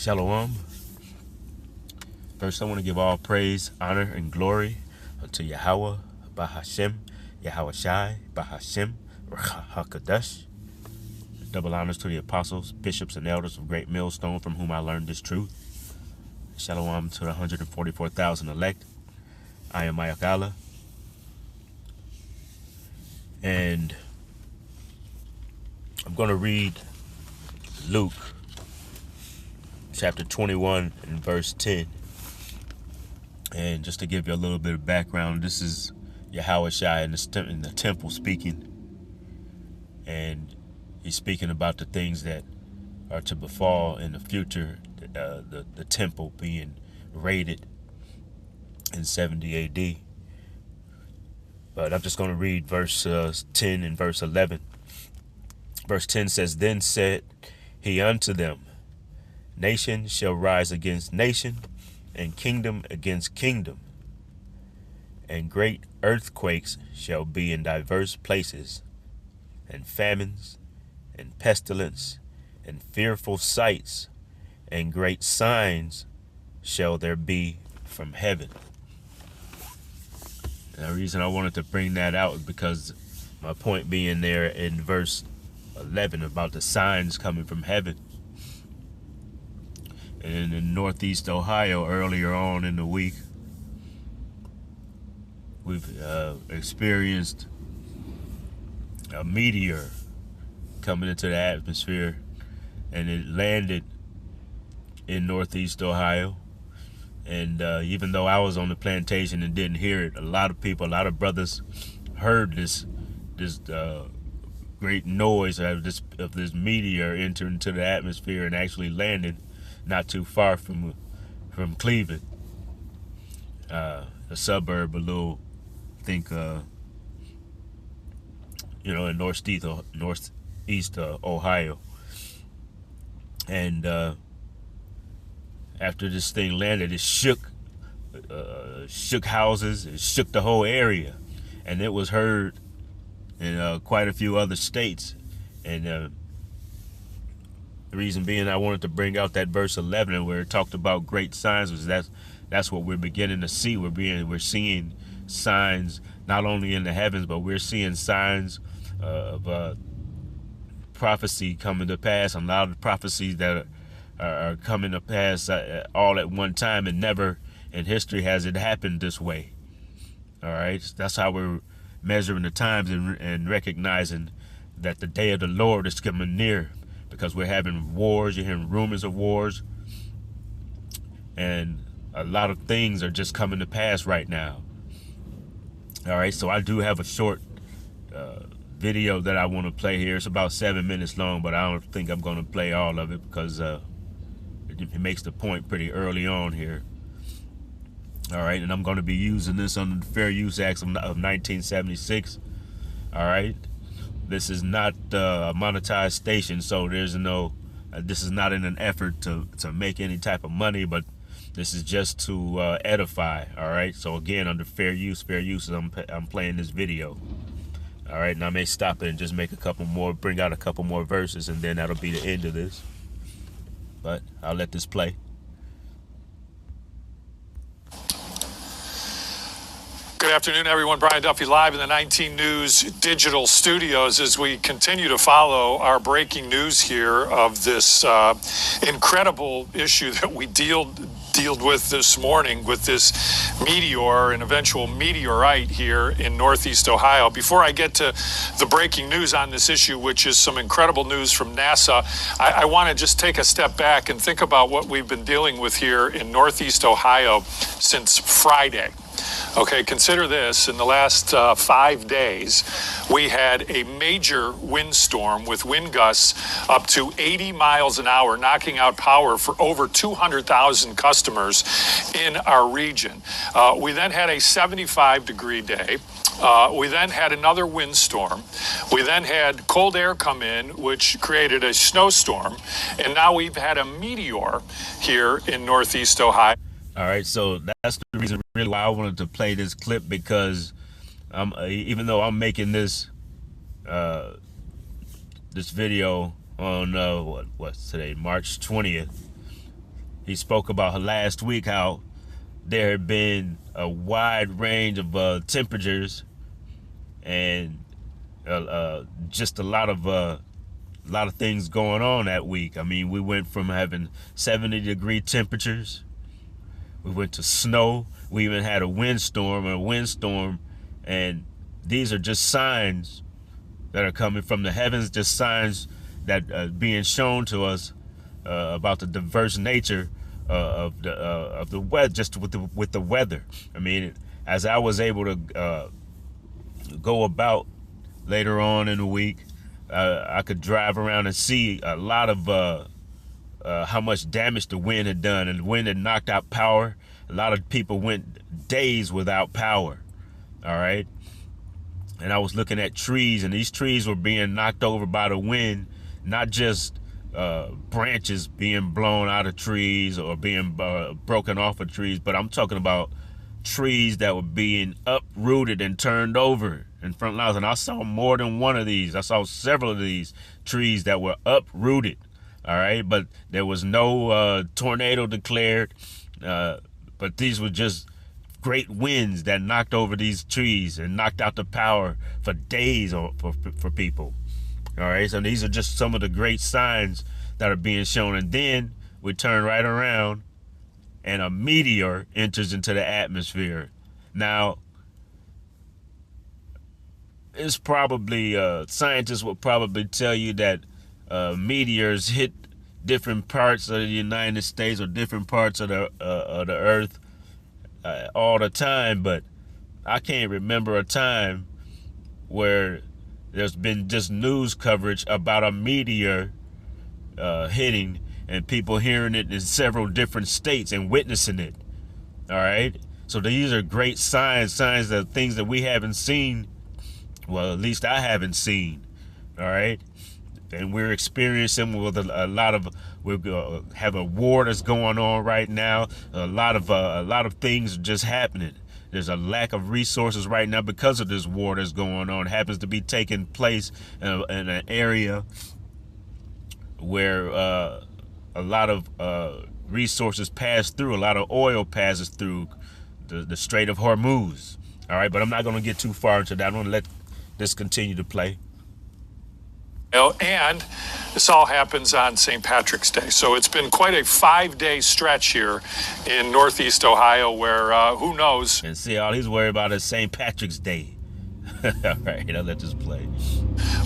Shalom. First, I want to give all praise, honor, and glory unto Yahweh, Bahashem, Yahweh Shai, Bahashem, HaKadosh. Double honors to the apostles, bishops, and elders of Great Millstone from whom I learned this truth. Shalom to the 144,000 elect. I am Mayakala. And I'm going to read Luke chapter 21 and verse 10. And just to give you a little bit of background, this is Yahweh Shai in the temple speaking. And he's speaking about the things that are to befall in the future, the temple being raided in 70 AD. But I'm just going to read verse 10 and verse 11. Verse 10 says, Then said he unto them, Nation shall rise against nation, and kingdom against kingdom. And great earthquakes shall be in diverse places, and famines, and pestilence, and fearful sights, and great signs shall there be from heaven. And the reason I wanted to bring that out is because my point being there in verse 11 about the signs coming from heaven. And in Northeast Ohio, earlier on in the week, we've experienced a meteor coming into the atmosphere, and it landed in Northeast Ohio. And even though I was on the plantation and didn't hear it, a lot of brothers heard this great noise of this meteor entering into the atmosphere and actually landed not too far from Cleveland, a suburb, a little, I think, in northeast Ohio. And after this thing landed, it shook houses, it shook the whole area, and it was heard in quite a few other states. And the reason being I wanted to bring out that verse 11 where it talked about great signs was that's what we're beginning to see. We're seeing signs not only in the heavens, but we're seeing signs of prophecy coming to pass. A lot of prophecies that are coming to pass all at one time, and never in history has it happened this way. All right, that's how we're measuring the times and recognizing that the day of the Lord is coming near, because we're having wars. You're hearing rumors of wars, and a lot of things are just coming to pass right now. All right, so I do have a short video that I want to play here. It's about 7 minutes long, but I don't think I'm going to play all of it because it makes the point pretty early on here. All right, and I'm going to be using this under the Fair Use Act of 1976. All right, this is not a monetized station, so there's no. This is not in an effort to make any type of money, but this is just to edify. All right, so again, under fair use, I'm playing this video. All right, and I may stop it and just make a couple more, bring out a couple more verses, and then that'll be the end of this. But I'll let this play. Good afternoon, everyone. Brian Duffy live in the 19 News digital studios as we continue to follow our breaking news here of this incredible issue that we dealt with this morning with this meteor, an eventual meteorite here in Northeast Ohio. Before I get to the breaking news on this issue, which is some incredible news from NASA, I want to just take a step back and think about what we've been dealing with here in Northeast Ohio since Friday. Okay, consider this. In the last 5 days, we had a major windstorm with wind gusts up to 80 miles an hour, knocking out power for over 200,000 customers in our region. We then had a 75-degree day. We then had another windstorm. We then had cold air come in, which created a snowstorm. And now we've had a meteor here in Northeast Ohio. All right, so that's the reason really why I wanted to play this clip, because even though I'm making this this video on what's today, March 20th, he spoke about last week how there had been a wide range of temperatures and just a lot of things going on that week. I mean, we went from having 70-degree temperatures. We went to snow. We even had a windstorm, and these are just signs that are coming from the heavens, just signs that being shown to us about the diverse nature of the weather, just with the weather. I mean, as I was able to go about later on in the week, I could drive around and see a lot of how much damage the wind had done, and the wind had knocked out power. A lot of people went days without power. All right. And I was looking at trees, and these trees were being knocked over by the wind, not just branches being blown out of trees or being broken off of trees, but I'm talking about trees that were being uprooted and turned over in front of us. And I saw more than one of these. I saw several of these trees that were uprooted. All right. But there was no tornado declared. But these were just great winds that knocked over these trees and knocked out the power for days for people. All right. So these are just some of the great signs that are being shown. And then we turn right around and a meteor enters into the atmosphere. Now, it's probably, scientists will probably tell you that meteors hit different parts of the United States or different parts of the earth all the time, but I can't remember a time where there's been just news coverage about a meteor hitting and people hearing it in several different states and witnessing it. All right. So these are great signs of things that we haven't seen. Well, at least I haven't seen. All right. And we're experiencing with a lot of, we have a war that's going on right now. A lot of things are just happening. There's a lack of resources right now because of this war that's going on. It happens to be taking place in an area where a lot of resources pass through. A lot of oil passes through the Strait of Hormuz. All right, but I'm not going to get too far into that. I'm going to let this continue to play. And this all happens on St. Patrick's Day. So it's been quite a 5-day stretch here in Northeast Ohio where who knows. And see, all he's worried about is St. Patrick's Day. All right, I'll let this play.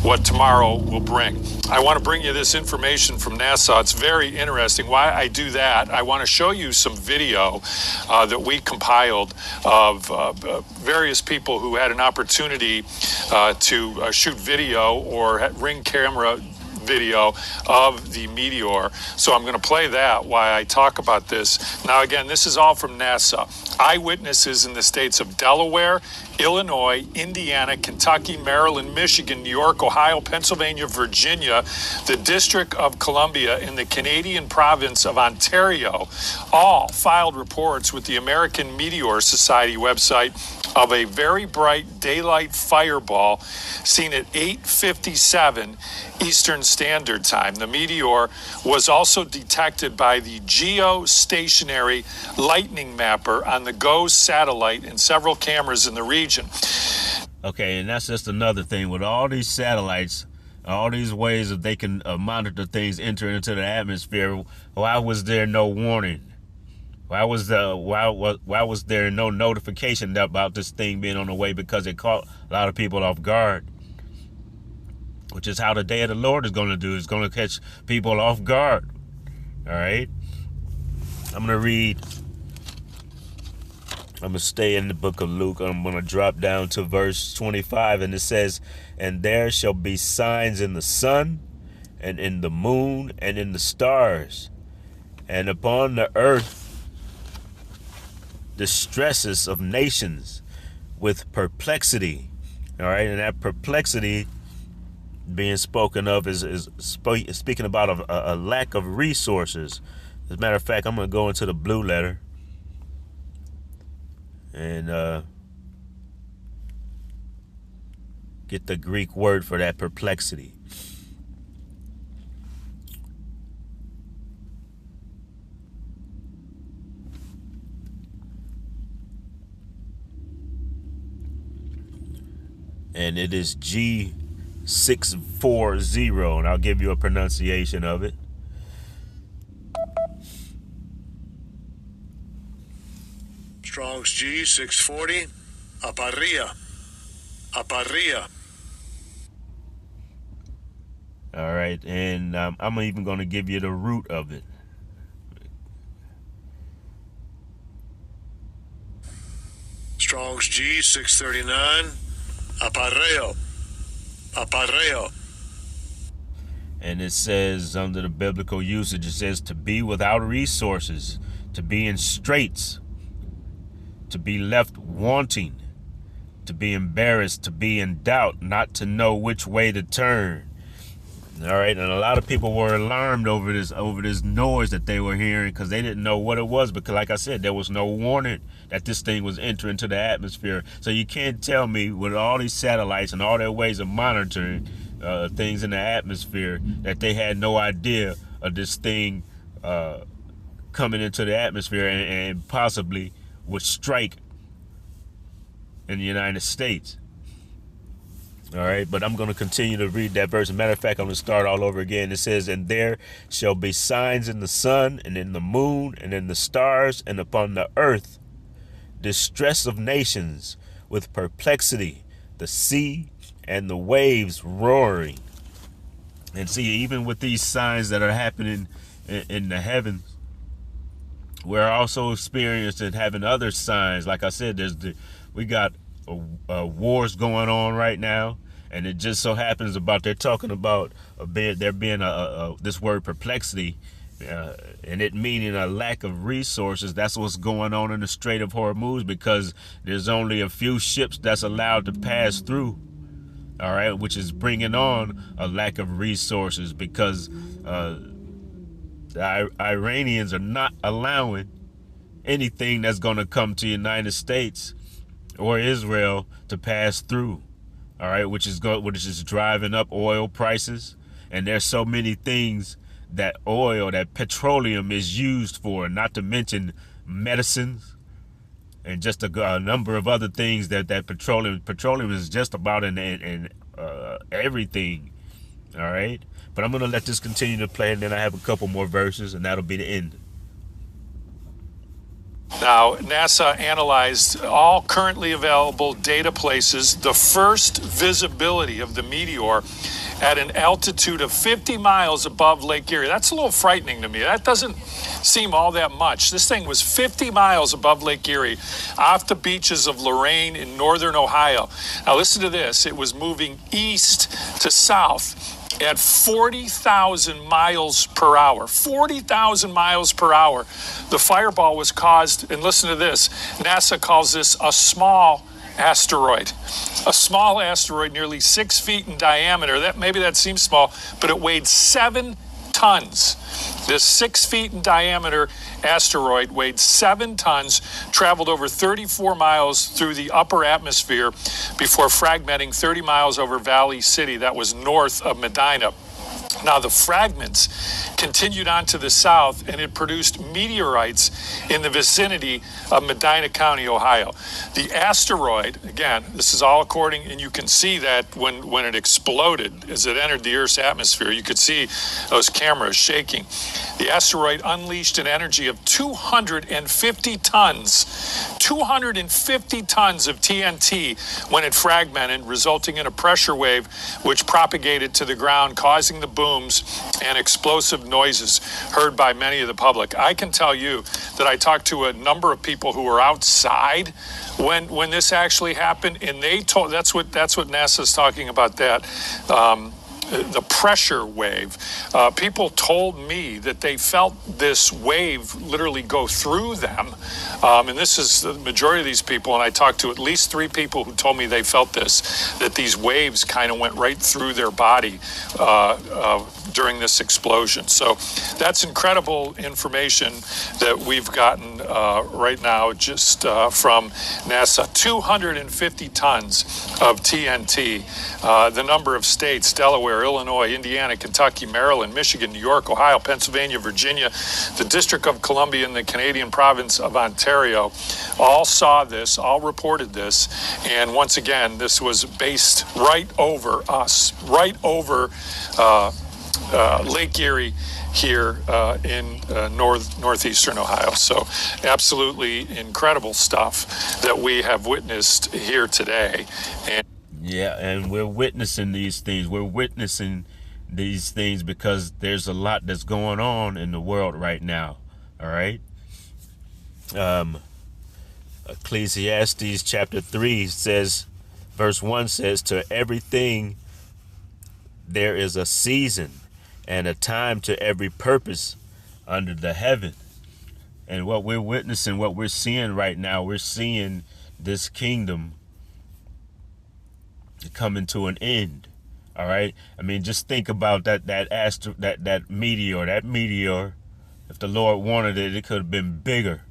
What tomorrow will bring. I want to bring you this information from NASA. It's very interesting. Why I do that, I want to show you some video that we compiled of various people who had an opportunity to shoot video or ring camera video of the meteor. So I'm going to play that while I talk about this. Now, again, this is all from NASA. Eyewitnesses in the states of Delaware, Illinois, Indiana, Kentucky, Maryland, Michigan, New York, Ohio, Pennsylvania, Virginia, the District of Columbia, and the Canadian province of Ontario all filed reports with the American Meteor Society website of a very bright daylight fireball seen at 8:57 Eastern Standard Time. The meteor was also detected by the geostationary lightning mapper on the GOES satellite and several cameras in the region. Okay, and that's just another thing. With all these satellites, all these ways that they can monitor things entering into the atmosphere, why was there no warning? Why was there no notification about this thing being on the way? Because it caught a lot of people off guard, which is how the day of the Lord is going to do. It's going to catch people off guard. All right. I'm going to stay in the book of Luke. I'm going to drop down to verse 25, and it says, "And there shall be signs in the sun and in the moon and in the stars, and upon the earth distresses of nations with perplexity." All right. And that perplexity being spoken of is speaking about a lack of resources. As a matter of fact, I'm going to go into the blue letter and get the Greek word for that perplexity. and it is G640, and I'll give you a pronunciation of it. Strong's G640, aparria, aparria. All right, and I'm even going to give you the root of it. Strong's G639, aparreo, aparreo. And it says, under the biblical usage, it says to be without resources, to be in straits, to be left wanting, to be embarrassed, to be in doubt, not to know which way to turn. All right, and a lot of people were alarmed over this noise that they were hearing because they didn't know what it was. Because, like I said, there was no warning that this thing was entering into the atmosphere. So you can't tell me with all these satellites and all their ways of monitoring things in the atmosphere that they had no idea of this thing coming into the atmosphere and possibly would strike in the United States. All right, but I'm going to continue to read that verse. As a matter of fact, I'm going to start all over again. It says, and there shall be signs in the sun and in the moon and in the stars and upon the earth, distress of nations with perplexity, the sea and the waves roaring. And see, even with these signs that are happening in the heavens, we're also experiencing having other signs. Like I said, we got wars going on right now, and it just so happens they're talking about there being this word perplexity, and it meaning a lack of resources. That's what's going on in the Strait of Hormuz, because there's only a few ships that's allowed to pass through. All right, which is bringing on a lack of resources because the Iranians are not allowing anything that's going to come to the United States or Israel to pass through. All right, which is driving up oil prices. And there's so many things that petroleum is used for, not to mention medicines and just a number of other things that petroleum is just about in everything. All right, but I'm going to let this continue to play, and then I have a couple more verses, and that'll be the end. Now, NASA analyzed all currently available data places, the first visibility of the meteor at an altitude of 50 miles above Lake Erie. That's a little frightening to me. That doesn't seem all that much. This thing was 50 miles above Lake Erie, off the beaches of Lorain in northern Ohio. Now, listen to this. It was moving east to south at 40,000 miles per hour. 40,000 miles per hour. The fireball was caused, and listen to this, NASA calls this a small asteroid. A small asteroid nearly 6 feet in diameter. Maybe that seems small, but it weighed 7 tons. This 6 feet in diameter asteroid weighed 7 tons, traveled over 34 miles through the upper atmosphere before fragmenting 30 miles over Valley City, that was north of Medina. Now, the fragments continued on to the south, and it produced meteorites in the vicinity of Medina County, Ohio. The asteroid, again, this is all according, and you can see that when it exploded, as it entered the Earth's atmosphere, you could see those cameras shaking. The asteroid unleashed an energy of 250 tons. 250 tons of TNT when it fragmented, resulting in a pressure wave which propagated to the ground, causing the booms and explosive noises heard by many of the public. I can tell you that I talked to a number of people who were outside when this actually happened, and they told that's what NASA's talking about, that the pressure wave. People told me that they felt this wave literally go through them. And this is the majority of these people, and I talked to at least 3 people who told me they felt this, that these waves kind of went right through their body during this explosion. So that's incredible information that we've gotten right now just from NASA. 250 tons of TNT. The number of states: Delaware, Illinois, Indiana, Kentucky, Maryland, Michigan, New York, Ohio, Pennsylvania, Virginia, the District of Columbia, and the Canadian province of Ontario all saw this, all reported this. And once again, this was based right over us, right over Lake Erie here in northeastern Ohio. So absolutely incredible stuff that we have witnessed here today. And yeah, and we're witnessing these things. We're witnessing these things because there's a lot that's going on in the world right now. All right. Ecclesiastes chapter 3 says, verse 1 says, to everything there is a season and a time to every purpose under the heaven. And what we're witnessing, what we're seeing right now, we're seeing this kingdom coming to an end. All right. I mean, just think about that meteor. That meteor, if the Lord wanted it, it could have been bigger.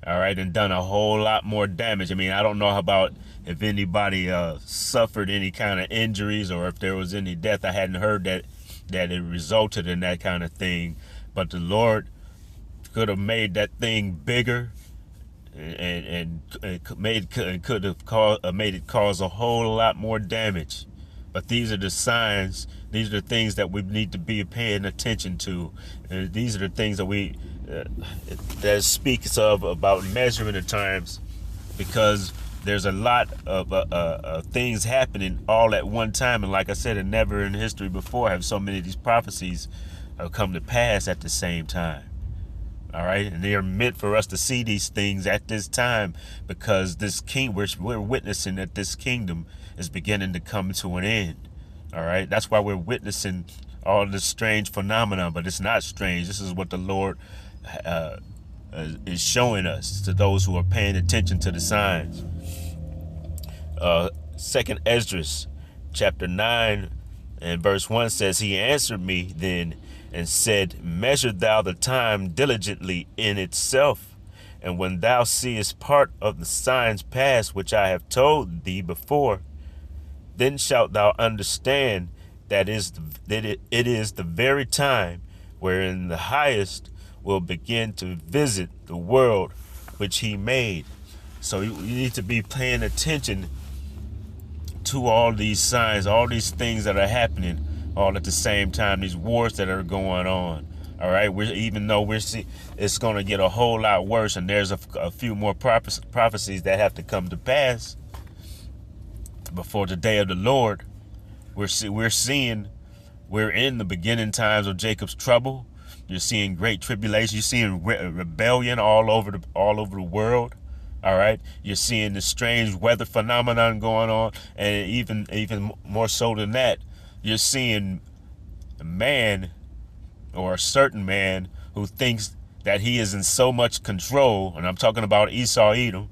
All right, and done a whole lot more damage. I mean, I don't know about if anybody suffered any kind of injuries or if there was any death. I hadn't heard that it resulted in that kind of thing. But the Lord could have made that thing bigger and could have made it cause a whole lot more damage. But these are the signs. These are the things that we need to be paying attention to. These are the things that that speaks of about measuring the times, because there's a lot of things happening all at one time. And like I said, and never in history before have so many of these prophecies come to pass at the same time. All right, and they are meant for us to see these things at this time, because this we're witnessing that this kingdom is beginning to come to an end. All right, that's why we're witnessing all this strange phenomenon, but it's not strange. This is what the Lord is showing us, to those who are paying attention to the signs. Second Esdras chapter 9 and verse 1 says, he answered me then and said, measure thou the time diligently in itself, and when thou seest part of the signs pass which I have told thee before, then shalt thou understand that it is the very time wherein the highest will begin to visit the world which he made. So you need to be paying attention to all these signs, all these things that are happening all at the same time, these wars that are going on. All right, even though it's going to get a whole lot worse, and there's a few more prophecies that have to come to pass before the day of the Lord. We're in the beginning times of Jacob's trouble. You're seeing great tribulation. You're seeing rebellion all over the world. All right. You're seeing the strange weather phenomenon going on, and even more so than that, you're seeing a man, or a certain man, who thinks that he is in so much control, and I'm talking about Esau Edom,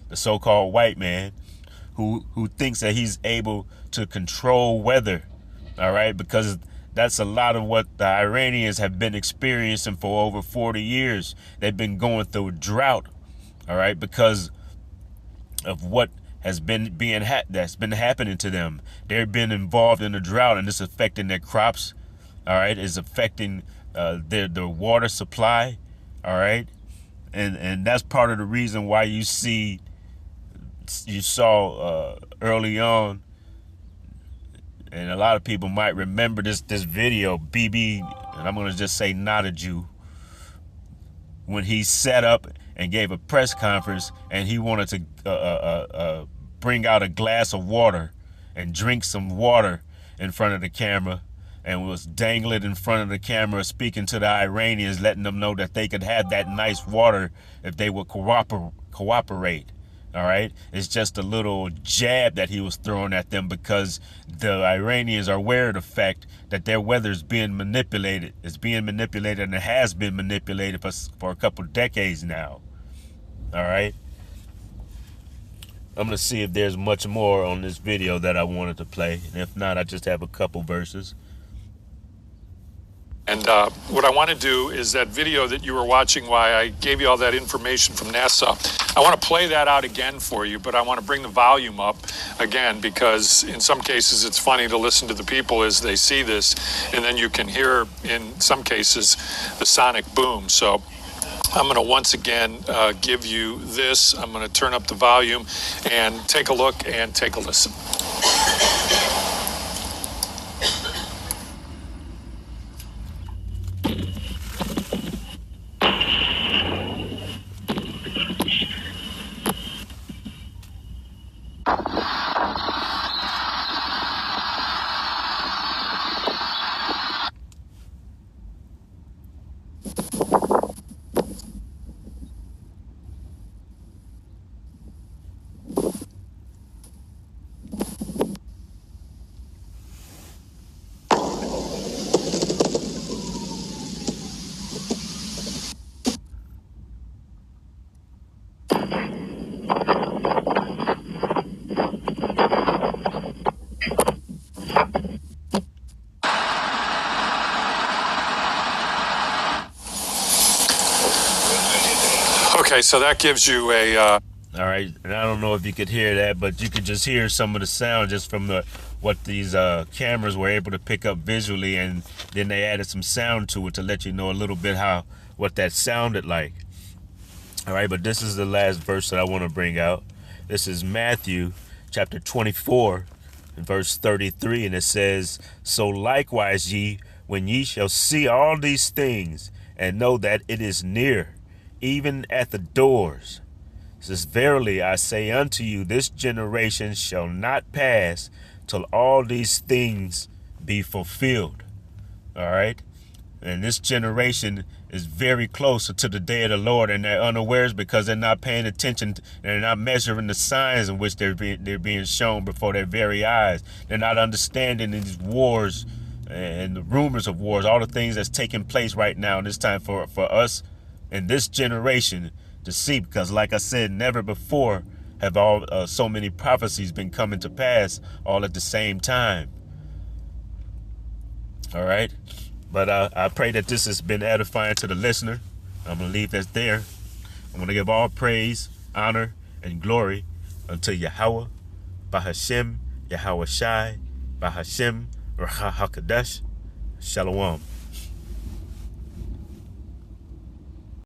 the so-called white man, who thinks that he's able to control weather. All right, because that's a lot of what the Iranians have been experiencing for over 40 years. They've been going through a drought, all right, because of what has been that's been happening to them. They've been involved in the drought, and it's affecting their crops. All right, it's affecting their water supply. All right, and that's part of the reason why you saw early on, and a lot of people might remember this video, Bibi, and I'm gonna just say not a Jew, when he set up and gave a press conference, and he wanted to bring out a glass of water and drink some water in front of the camera, and was dangling in front of the camera, speaking to the Iranians, letting them know that they could have that nice water if they would cooperate. All right, it's just a little jab that he was throwing at them, because the Iranians are aware of the fact that their weather is being manipulated. It's being manipulated, and it has been manipulated for a couple of decades now. All right, I'm gonna see if there's much more on this video that I wanted to play, and if not, I just have a couple verses. And what I want to do is that video that you were watching while I gave you all that information from NASA, I want to play that out again for you, but I want to bring the volume up again because in some cases it's funny to listen to the people as they see this, and then you can hear in some cases the sonic boom. So I'm going to once again give you this. I'm going to turn up the volume and take a look and take a listen. Okay, so that gives you a... All right, and I don't know if you could hear that, but you could just hear some of the sound just from what these cameras were able to pick up visually, and then they added some sound to it to let you know a little bit what that sounded like. All right, but this is the last verse that I want to bring out. This is Matthew chapter 24, verse 33, and it says, "So likewise ye, when ye shall see all these things, and know that it is near, even at the doors. It says, verily I say unto you, this generation shall not pass till all these things be fulfilled." All right. And this generation is very close to the day of the Lord, and they're unawares because they're not paying attention. They're not measuring the signs in which they're being shown before their very eyes. They're not understanding these wars and the rumors of wars, all the things that's taking place right now. And it's time for us in this generation to see, because like I said, never before have so many prophecies been coming to pass all at the same time. All right. But I pray that this has been edifying to the listener. I'm going to leave that there. I'm going to give all praise, honor, and glory unto Yahweh, Bahashem, Yahweh Shai, Bahashem, Raha HaKadosh. Shalom.